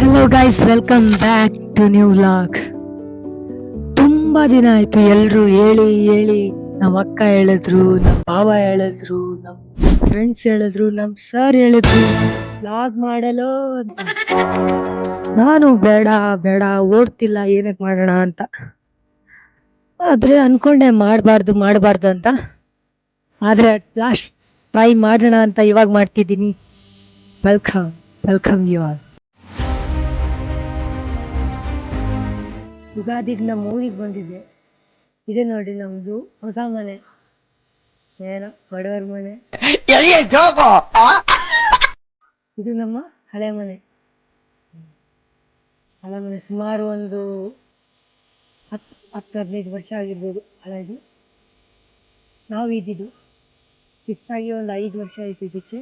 Hello guys, welcome back to new vlog. ತುಂಬಾ ದಿನ ಆಯ್ತು. ಎಲ್ರು ಹೇಳಿ ಹೇಳಿ, ನಮ್ಮ ಅಕ್ಕ ಹೇಳಿದ್ರು, ನಮ್ಮ ಭಾವ ಹೇಳಿದ್ರು, ನಮ್ಮ ಫ್ರೆಂಡ್ಸ್ ಹೇಳಿದ್ರು, ನಮ್ಮ ಸರ್ ಹೇಳಿದ್ರು ವ್ಲಾಗ್ ಮಾಡಲು ಅಂತ. ನಾನು ಬೇಡ ಬೇಡ ಓಡ್ತಿಲ್ಲ, ಏನಕ್ಕೆ ಮಾಡೋಣ ಅಂತ. ಆದ್ರೆ ಅನ್ಕೊಂಡೆ ಮಾಡಬಾರ್ದು ಅಂತ. ಆದ್ರೆ ಅಟ್ ಲಾಸ್ಟ್ ಟ್ರೈ ಮಾಡೋಣ ಅಂತ ಇವಾಗ ಮಾಡ್ತಿದ್ದೀನಿ. Welcome you all. ಯುಗಾದಿಗೆ ನಮ್ಮ ಊರಿಗೆ ಬಂದಿದ್ದೆ. ಇದೆ ನೋಡಿ ನಮ್ದು ಹೊಸ ಮನೆ, ಏನೋ ಬಡವರ ಮನೆ. ಇದು ನಮ್ಮ ಹಳೆ ಮನೆ. ಸುಮಾರು ಒಂದು 10-15 ವರ್ಷ ಆಗಿರ್ಬೋದು ಹಳೆದು. ನಾವು ಇದ್ದಿದ್ದು ಚಿಕ್ಕಾಗಿ ಒಂದು 5 ವರ್ಷ ಆಯ್ತು ಇದಕ್ಕೆ.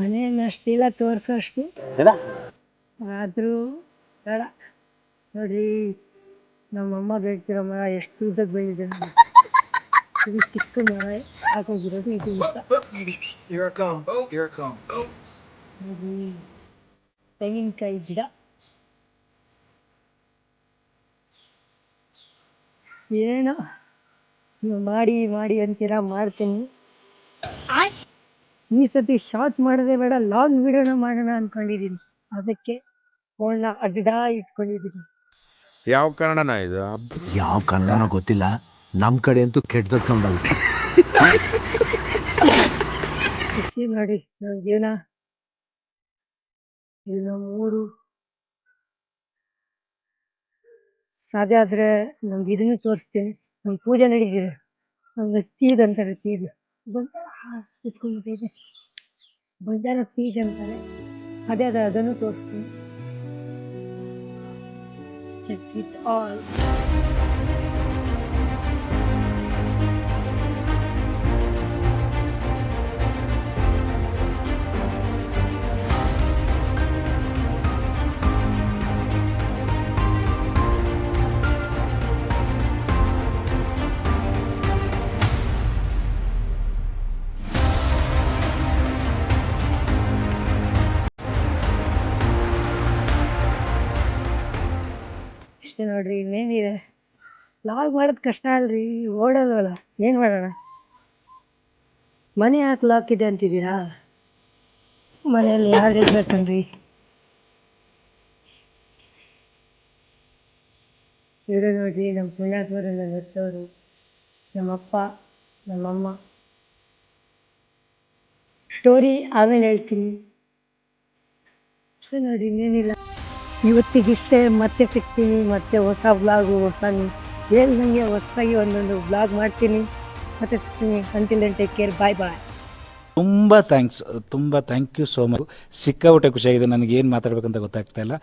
ಮನೆಯನ್ನು ಅಷ್ಟಿಲ್ಲ ತೋರ್ಸೋಷ್ಟು, ಆದ್ರೂ ಬೇಡ. ನೋಡ್ರಿ, ನಮ್ಮಮ್ಮ ಬೆಳ್ತಿರೋ ಮರ ಎಷ್ಟು ಉದ್ದಕ್ಕೆ ಬೆಳೆದಿದೆ ನೋಡಿ. ಇದು ಚಿಕ್ಕ ಮರ ಹಾಕೋಗಿರೋದು, ಇದು ಉದ್ದ ನೋಡಿ. ತೆಂಗಿನಕಾಯಿ ಗಿಡ. ಏನೋ ನೀವು ಮಾಡಿ ಅಂತೀರಾ, ಮಾಡ್ತೀನಿ. ಈ ಸತಿ ಶಾರ್ಟ್ ಮಾಡೋದೇ ಬೇಡ, ಲಾಂಗ್ ವಿಡಿಯೋನ ಮಾಡೋಣ ಅನ್ಕೊಂಡಿದ್ದೀನಿ. ಅದಕ್ಕೆ ಫೋನ್ನ ಅಡ್ಡ ಇಟ್ಕೊಂಡಿದ್ದೀನಿ. ಯಾವ ಕನ್ನಡನ ಇದು? ಯಾವ ಕನ್ನಡನೋ ಗೊತ್ತಿಲ್ಲ, ನಮ್ಮ ಕಡೆ ಅಂತೂ ಕೆಟ್ಟದಾಗ ಸೌಂಡ್ ಆಗುತ್ತೆ. ನೋಡಿ ನಮ್ಮ ಜೀವನ, ಇದು ನಮ್ಮ ಊರು. ಸಾಧ್ಯ ಆದ್ರೆ ನಮ್ಗೆ ಇದನ್ನು ತೋರಿಸ್ತೀನಿ. ನಮ್ಮ ಪೂಜೆ ನಡೀತಿದೆ, ನಮ್ಗೆ ತೀದ್ ಅಂತಾರೆ. ತೀದ್ ಬಂಜಾರ ತೀಜ್ ಅಂತಾರೆ. ಅದೇ ಅದನ್ನು ತೋರಿಸ್ತೀನಿ. Check it all. ಇಷ್ಟೇ ನೋಡ್ರಿ, ಇನ್ನೇನಿದೆ. ಲಾಗ್ ಮಾಡೋದು ಕಷ್ಟ ಅಲ್ರಿ, ಓಡೋದಲ್ಲ. ಏನ್ ಮಾಡೋಣ? ಮನೆ ಯಾಕೆ ಲಾಕ್ ಇದೆ ಅಂತಿದ್ದೀರಾ? ಮನೆಯಲ್ಲಿ ಯಾರು ಇರ್ಬೇಕನ್ರಿ? ಇವ್ರೆ ನೋಡ್ರಿ, ನಮ್ಮ ಪುಣ್ಯಾತ್ಮರನ್ನ ನೆತ್ತವರು, ನಮ್ಮಪ್ಪ ನಮ್ಮಮ್ಮ. ಸ್ಟೋರಿ ಆಮೇಲೆ ಹೇಳ್ತೀನಿ. ಅಷ್ಟೇ ನೋಡಿ, ಇನ್ನೇನಿಲ್ಲ. ಇವತ್ತಿಗಿಷ್ಟೇ. ಮತ್ತೆ ಸಿಗ್ತೀನಿ, ಮತ್ತೆ ಹೊಸ ವ್ಲಾಗು, ಹೇಳ್ದಂಗೆ ಹೊಸದಾಗಿ ಒಂದೊಂದು ವ್ಲಾಗ್ ಮಾಡ್ತೀನಿ. ಮತ್ತೆ ಸಿಗ್ತೀನಿ. ಅಂಟಿಲ್ ದೆನ್ ಟೇಕ್ ಕೇರ್, ಬಾಯ್. ತುಂಬ ಥ್ಯಾಂಕ್ ಯು ಸೋ ಮಚ್. ಸಿಕ್ಕಾಪಟ್ಟೆ ಖುಷಿಯಾಗಿದೆ. ನನಗೆ ಏನು ಮಾತಾಡ್ಬೇಕಂತ ಗೊತ್ತಾಗ್ತಾ ಇಲ್ಲ.